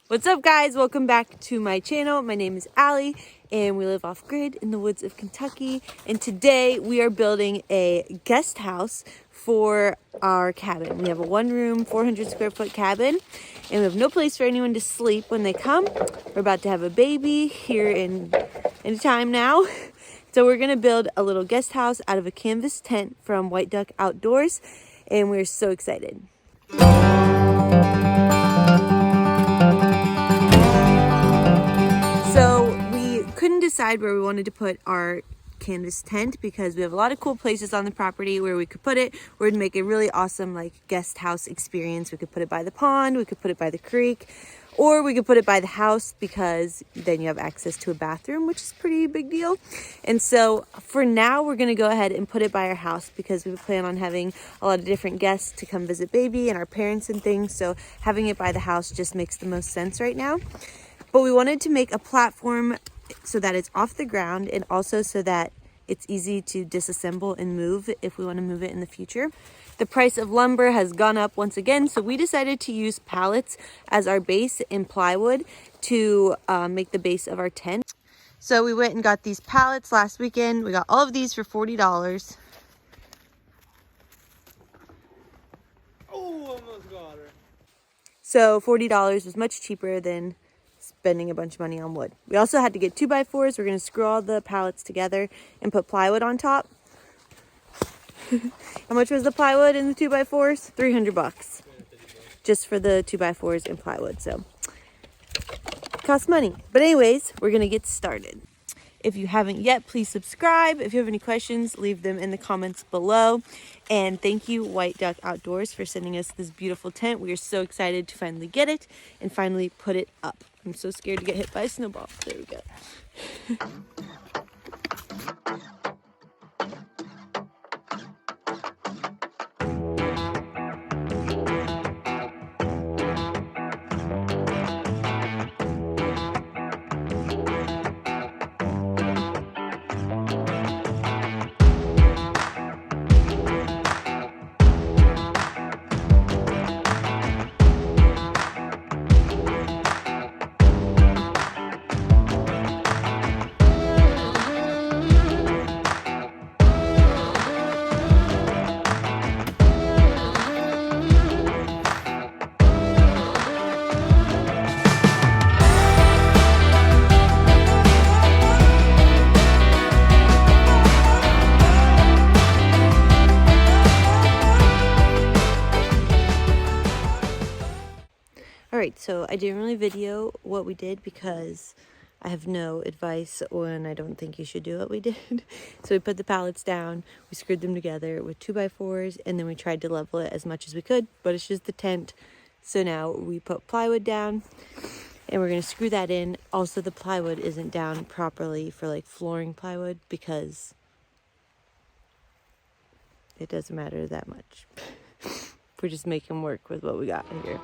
What's up, guys? Welcome back to my channel. My name is Allie and we live off grid in the woods of Kentucky, and today we are building a guest house for our cabin. We have a 1-room 400 square foot cabin and we have no place for anyone to sleep when they come. We're about to have a baby here in time now. So we're gonna build a little guest house out of a canvas tent from White Duck Outdoors, and we're so excited. So we couldn't decide where we wanted to put our canvas tent because we have a lot of cool places on the property where we could put it, where it'd make a really awesome like guest house experience. We could put it by the pond, we could put it by the creek, or we could put it by the house because then you have access to a bathroom, which is a pretty big deal. And so for now, we're gonna go ahead and put it by our house because we plan on having a lot of different guests to come visit baby and our parents and things. So having it by the house just makes the most sense right now. But we wanted to make a platform so that it's off the ground and also so that it's easy to disassemble and move if we want to move it in the future. The price of lumber has gone up once again, so we decided to use pallets as our base and plywood to make the base of our tent. So we went and got these pallets last weekend. We got all of these for $40. Oh, almost got her. So $40 was much cheaper than spending a bunch of money on wood. We also had to get 2x4s. We're going to screw all the pallets together and put plywood on top. How much was the plywood in the 2x4s? $300 just for the 2x4s and plywood. So it costs money. But anyways, we're going to get started. If you haven't yet, please subscribe. If you have any questions, leave them in the comments below. And thank you, White Duck Outdoors, for sending us this beautiful tent. We are so excited to finally get it and finally put it up. I'm so scared to get hit by a snowball. There we go. Alright, so I didn't really video what we did because I have no advice and I don't think you should do what we did. So we put the pallets down, we screwed them together with 2x4s, and then we tried to level it as much as we could, but it's just the tent. So now we put plywood down and we're going to screw that in. Also, the plywood isn't down properly for like flooring plywood because it doesn't matter that much. We're just making work with what we got here.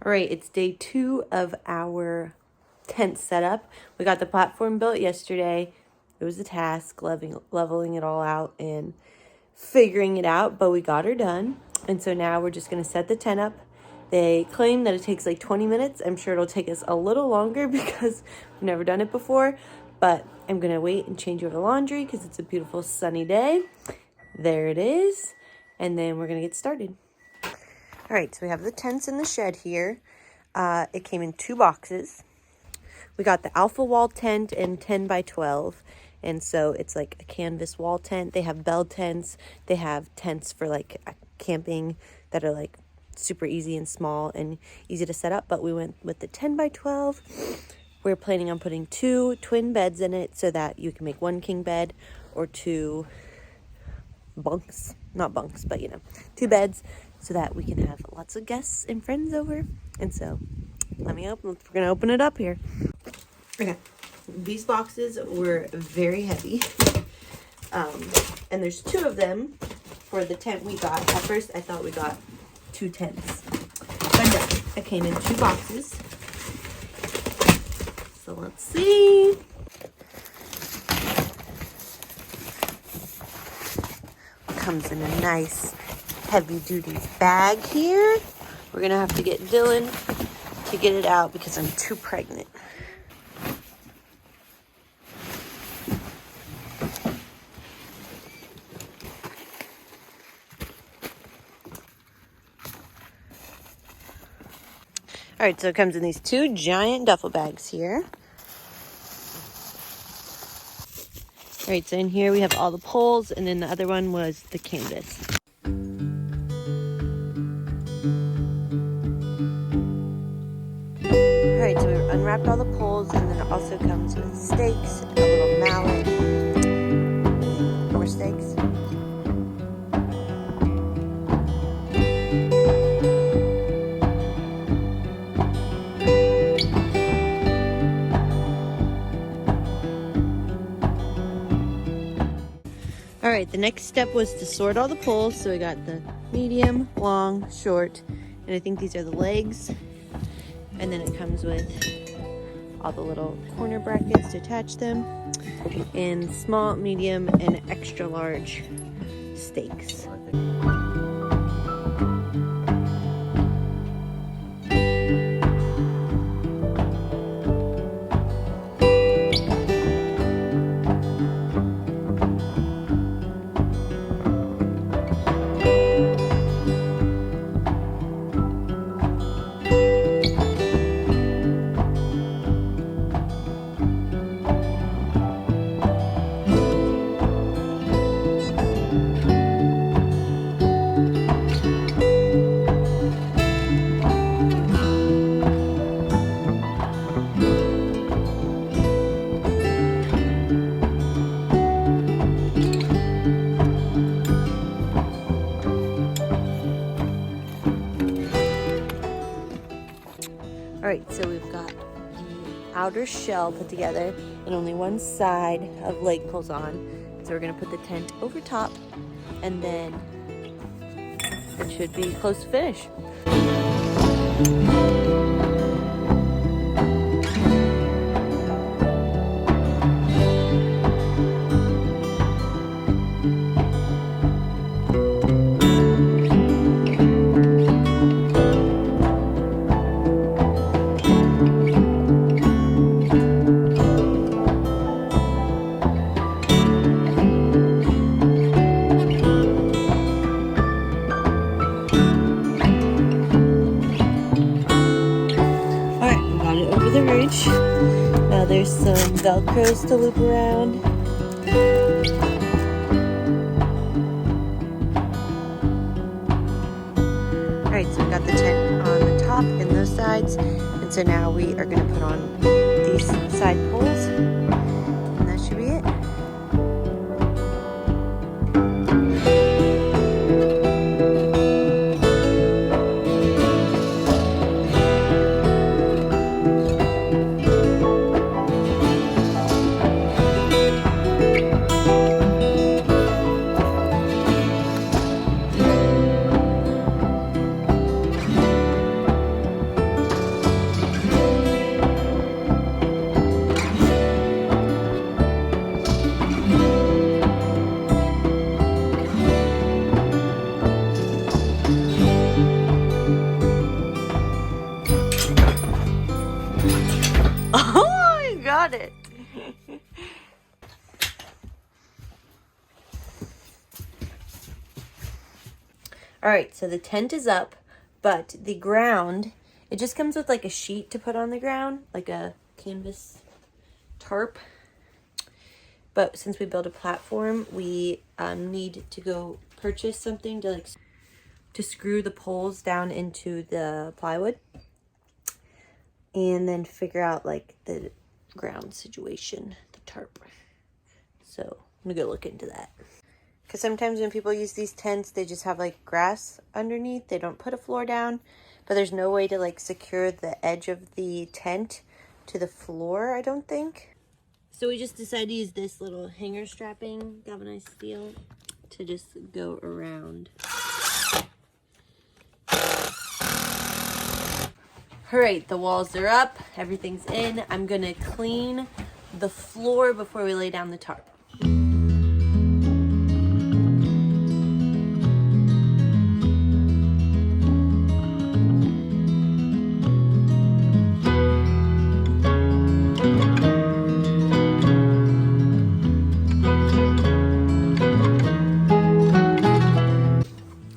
All right, it's day 2 of our tent setup. We got the platform built yesterday. It was a task, leveling it all out and figuring it out, but we got her done. And so now we're just gonna set the tent up. They claim that it takes like 20 minutes. I'm sure it'll take us a little longer because we've never done it before, but I'm gonna wait and change over the laundry because it's a beautiful sunny day. There it is. And then we're gonna get started. All right, so we have the tents in the shed here. It came in 2 boxes. We got the alpha wall tent in 10x12. And so it's like a canvas wall tent. They have bell tents. They have tents for like camping that are like super easy and small and easy to set up. But we went with the 10x12. We're planning on putting 2 twin beds in it so that you can make 1 king bed or 2 bunks. Not bunks, but 2 beds so that we can have lots of guests and friends over. And so we're gonna open it up here. Okay, These boxes were very heavy. And there's 2 of them for the tent we got. At first, I thought we got 2 tents. But no, it came in 2 boxes. So let's see. Comes in a nice heavy-duty bag here. We're gonna have to get Dylan to get it out because I'm too pregnant. All right, so it comes in these 2 giant duffel bags here. All right, so in here we have all the poles, and then the other one was the canvas. All right, so we unwrapped all the poles, and then it also comes with stakes, a little mallet, more stakes. All right, the next step was to sort all the poles. So we got the medium, long, short, and I think these are the legs. And then it comes with all the little corner brackets to attach them, and small, medium, and extra large stakes. Alright, so we've got the outer shell put together and only one side of leg pulls on. So we're going to put the tent over top, and then it should be close to finish. Now there's some Velcros to loop around. Alright, so we've got the tent on the top and those sides. And so now we are going to put on these side poles. And that should be it. Oh, I got it. All right, so the tent is up, but the ground, it just comes with like a sheet to put on the ground, like a canvas tarp. But since we built a platform, we need to go purchase something to screw the poles down into the plywood, and then figure out like the ground situation, the tarp. So I'm gonna go look into that. Because sometimes when people use these tents, they just have like grass underneath. They don't put a floor down, but there's no way to like secure the edge of the tent to the floor, I don't think. So we just decided to use this little hanger strapping galvanized steel to just go around. All right, the walls are up, everything's in. I'm gonna clean the floor before we lay down the tarp.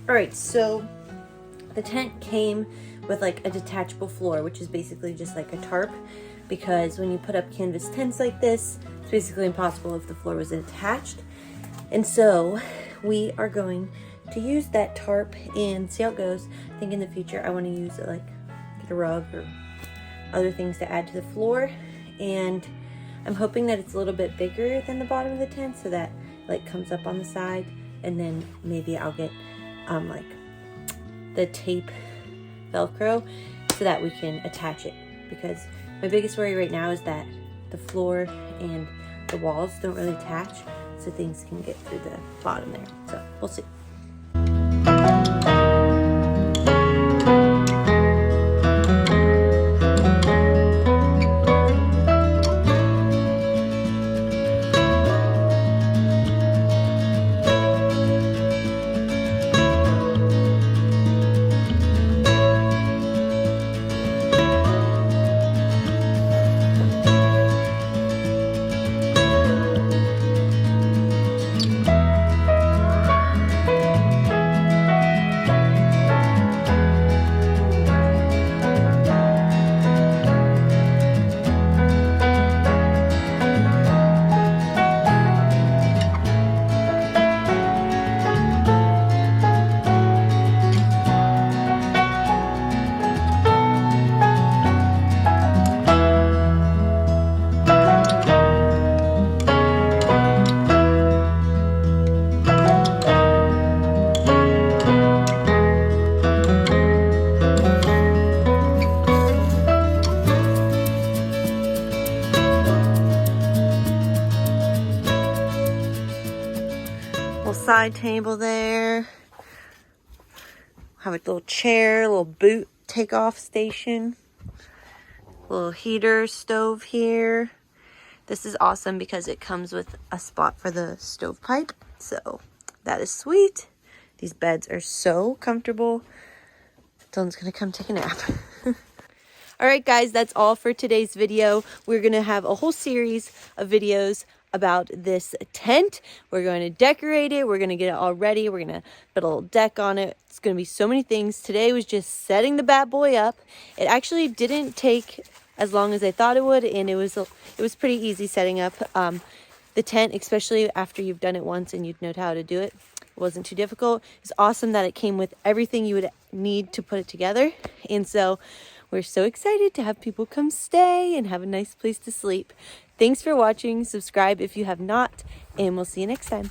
All right, so the tent came with like a detachable floor, which is basically just like a tarp, because when you put up canvas tents like this, it's basically impossible if the floor was attached. And so we are going to use that tarp and see how it goes. I think in the future I want to use it, like get a rug or other things to add to the floor. And I'm hoping that it's a little bit bigger than the bottom of the tent, so that like comes up on the side, and then maybe I'll get like the tape Velcro so that we can attach it, because my biggest worry right now is that the floor and the walls don't really attach, so things can get through the bottom there. So we'll see. Side table there. Have a little chair, a little boot takeoff station, little heater stove here. This is awesome because it comes with a spot for the stovepipe, so that is sweet. These beds are so comfortable. Dylan's gonna come take a nap. All right, guys, that's all for today's video. We're gonna have a whole series of videos about this tent. We're going to decorate it. We're going to get it all ready. We're going to put a little deck on it. It's going to be so many things. Today was just setting the bad boy up. It actually didn't take as long as I thought it would, and it was pretty easy setting up the tent, especially after you've done it once and you'd know how to do it. It wasn't too difficult. It's awesome that it came with everything you would need to put it together. And so we're so excited to have people come stay and have a nice place to sleep. Thanks for watching. Subscribe if you have not, and we'll see you next time.